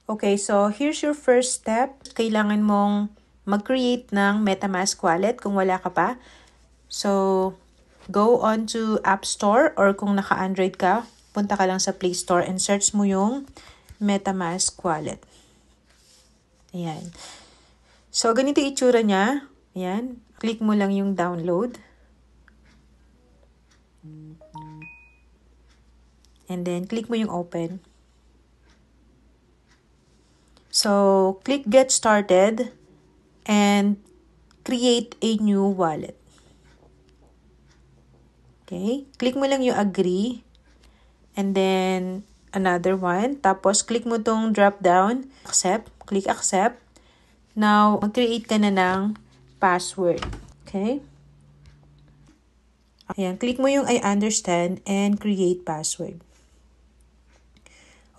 Okay, so here's your first step. Kailangan mong mag-create ng MetaMask wallet kung wala ka pa. So, go on to App Store or kung naka-Android ka, punta ka lang sa Play Store and search mo yung MetaMask wallet. Ayan. So, ganito yung itsura niya. Ayan. Click mo lang yung download. And then, click mo yung open. So, click Get Started and create a new wallet. Okay? Click mo lang yung agree. And then, another one. Tapos, click mo tong drop down. Accept. Click accept. Now, mag-create ka na ng password. Okay? Ayan. Click mo yung I understand and create password.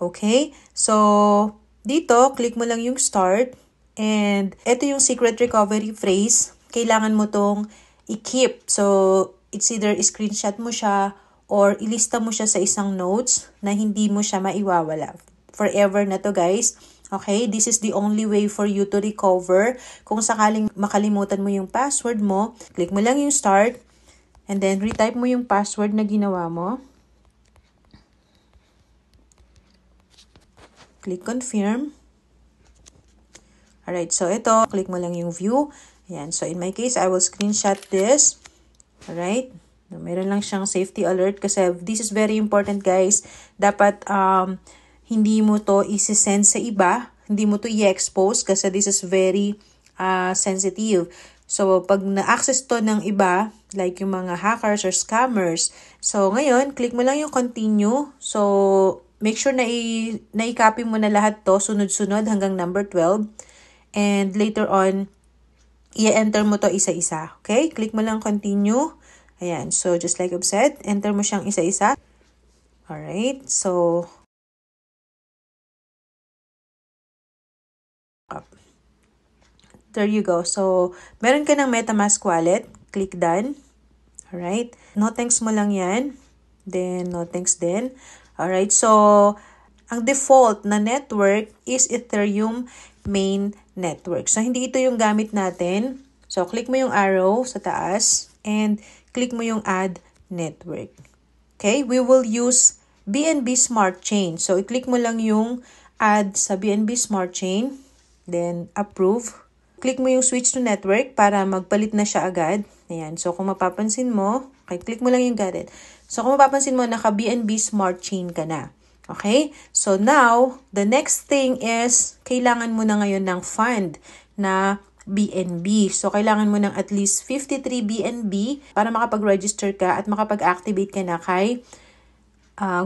Okay? So, dito, click mo lang yung start. And, ito yung secret recovery phrase. Kailangan mo tong i-keep. So, it's either screenshot mo siya or ilista mo siya sa isang notes na hindi mo siya maiwawala. Forever na to, guys. Okay? This is the only way for you to recover. Kung sakaling makalimutan mo yung password mo, click mo lang yung start. And then, retype mo yung password na ginawa mo. Click confirm. Alright, so ito, click mo lang yung view. Ayan, so in my case, I will screenshot this. Alright, meron lang siyang safety alert kasi this is very important, guys. Dapat hindi mo to isi-send sa iba, hindi mo to i-expose kasi this is very sensitive. So, pag na-access to ng iba, like yung mga hackers or scammers, so ngayon, click mo lang yung continue. So, make sure na i-copy mo na lahat to, sunod-sunod hanggang number 12. And later on, i-enter mo to isa-isa. Okay? Click mo lang continue. Ayan. So, just like I've said, enter mo siyang isa-isa. Alright. So, there you go. So, meron ka ng MetaMask wallet. Click done. Alright. No thanks mo lang yan. Then, no thanks din. Alright. So, ang default na network is Ethereum main network. So, hindi ito yung gamit natin. So, click mo yung arrow sa taas and click mo yung add network. Okay? We will use BNB Smart Chain. So, i-click mo lang yung add sa BNB Smart Chain. Then, approve. Click mo yung switch to network para magpalit na siya agad. Ayan. So, kung mapapansin mo, okay, click mo lang yung got it. So, kung mapapansin mo, naka BNB Smart Chain ka na. Okay? So, now, the next thing is, kailangan mo na ngayon ng fund na BNB. So, kailangan mo ng at least 53 BNB para makapag-register ka at makapag-activate ka na kay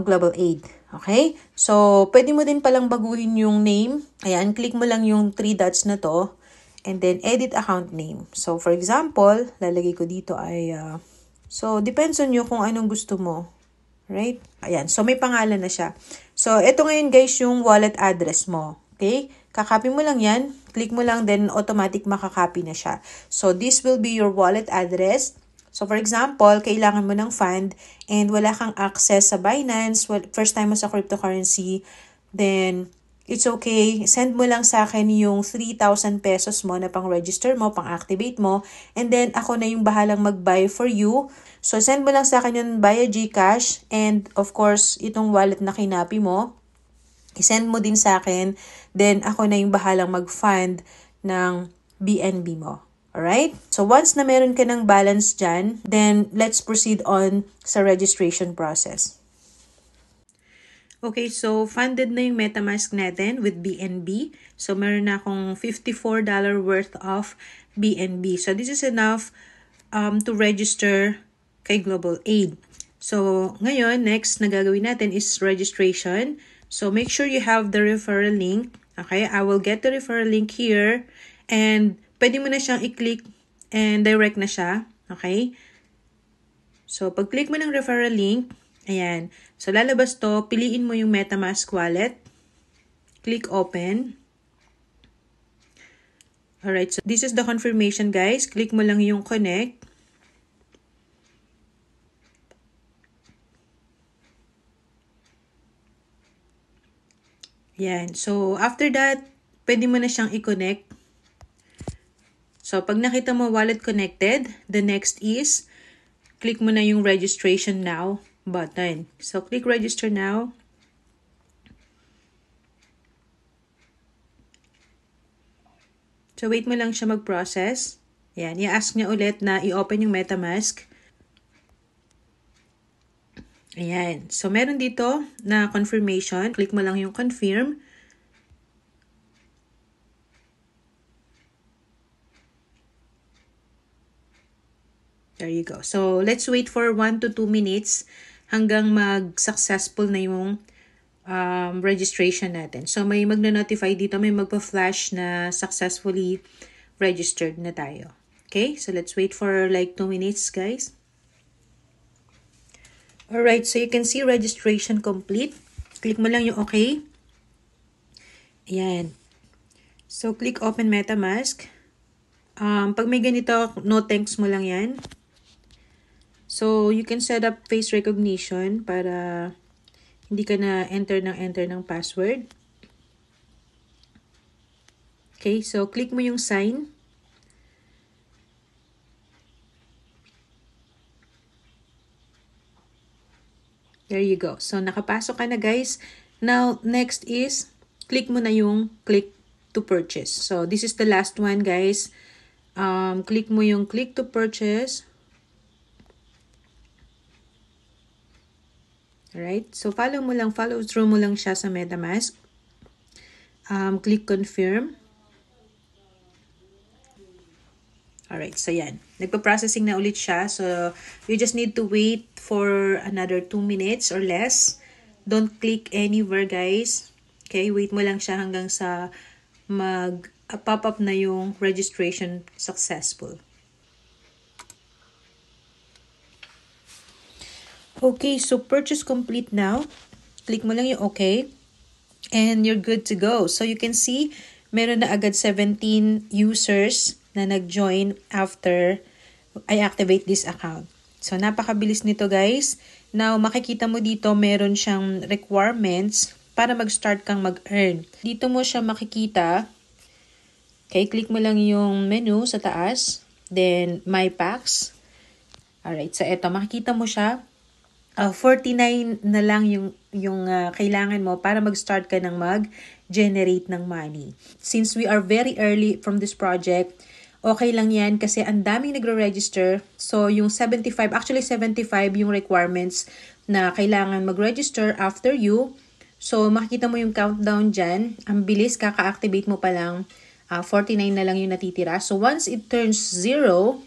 Global Aid. Okay? So, pwede mo din palang baguhin yung name. Ayan, click mo lang yung 3 dots na to. And then, edit account name. So, for example, lalagay ko dito ay, so, depends on you kung anong gusto mo. Right? Ayan. So, may pangalan na siya. So, ito ngayon guys yung wallet address mo. Okay? Kakopy mo lang yan. Click mo lang, then automatic makakopy na siya. So, this will be your wallet address. So, for example, kailangan mo ng fund and wala kang access sa Binance, first time mo sa cryptocurrency, then it's okay. Send mo lang sa akin yung 3,000 pesos mo na pang-register mo, pang-activate mo, and then ako na yung bahalang mag-buy for you. So, send mo lang sa akin yun via GCash, and of course, itong wallet na kinapi mo, i-send mo din sa akin, then ako na yung bahalang mag-fund ng BNB mo. Alright? So, once na meron ka ng balance dyan, then let's proceed on sa registration process. Okay, so funded na yung MetaMask natin with BNB. So, meron na akong $54 worth of BNB. So, this is enough to register kay Global Aid. So, ngayon, next na gagawin natin is registration. So, make sure you have the referral link. Okay, I will get the referral link here. And, pwede mo na siyang i-click and direct na siya. Okay? So, pag-click mo ng referral link, ayan. So, lalabas to. Piliin mo yung MetaMask wallet. Click open. Alright, so this is the confirmation, guys. Click mo lang yung connect. Yan. So, after that, pwede mo na siyang i-connect. So, pag nakita mo wallet connected, the next is, click mo na yung registration now button. So, click register now. So, wait mo lang siya mag-process. Yan, i-ask niya ulit na i-open yung MetaMask. Ayan. So, meron dito na confirmation. Click mo lang yung confirm. There you go. So, let's wait for 1 to 2 minutes hanggang mag-successful na yung registration natin. So, may magna-notify dito, may magpa-flash na successfully registered na tayo. Okay? So, let's wait for like 2 minutes, guys. Alright, so you can see registration complete. Click mo lang yung okay. Ayan. So, click open MetaMask. Pag may ganito, no thanks mo lang yan. So, you can set up face recognition para hindi ka na enter ng password. Okay, so click mo yung sign. There you go. So, nakapasok ka na, guys. Now, next is, click mo na yung click to purchase. So, this is the last one, guys. Click mo yung click to purchase. Alright? So, follow through mo lang siya sa MetaMask. Click confirm. Alright, so yan. Nagpa-processing na ulit siya. So, you just need to wait for another 2 minutes or less. Don't click anywhere, guys. Okay, wait mo lang siya hanggang sa mag-pop up na yung registration successful. Okay, so purchase complete now. Click mo lang yung okay. And you're good to go. So you can see, meron na agad 17 users na nag-join after I activate this account. So napakabilis nito, guys. Now, makikita mo dito, meron siyang requirements para mag-start kang mag-earn. Dito mo siya makikita. Okay, click mo lang yung menu sa taas. Then, My Packs. Alright, so eto, makikita mo siya. 49 na lang yung kailangan mo para mag-start ka ng mag-generate ng money. Since we are very early from this project, okay lang yan kasi ang daming nagre-register. So, yung 75 yung requirements na kailangan mag-register after you. So, makikita mo yung countdown dyan. Ang bilis, kaka-activate mo pa lang. 49 na lang yung natitira. So, once it turns 0,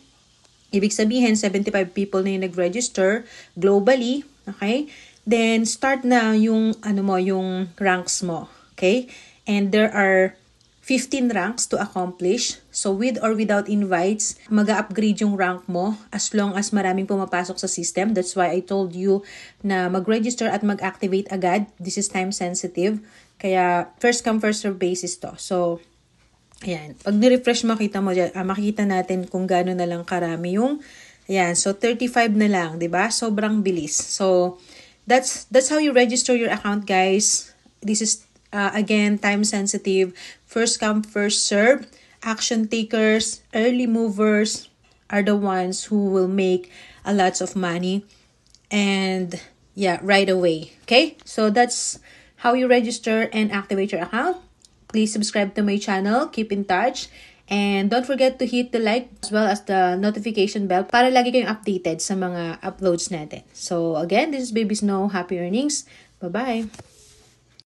ibig sabihin, 75 people na yung nag-register globally, okay? Then, start na yung, yung ranks mo, okay? And there are 15 ranks to accomplish. So, with or without invites, mag-upgrade yung rank mo as long as maraming pumapasok sa system. That's why I told you na mag-register at mag-activate agad. This is time sensitive. Kaya, first come, first serve basis to. So, ayan. Pag ni-refresh makita mo dyan, makikita natin kung gaano na lang karami yung, ayan. So, 35 na lang, diba? Sobrang bilis. So, that's how you register your account, guys. This is, again, time sensitive. First come, first serve. Action takers, early movers are the ones who will make a lots of money. And, yeah, right away. Okay? So, that's how you register and activate your account. Please subscribe to my channel. Keep in touch. And don't forget to hit the like as well as the notification bell para lagi kayong updated sa mga uploads natin. So again, this is Baby Snow. Happy earnings. Bye-bye.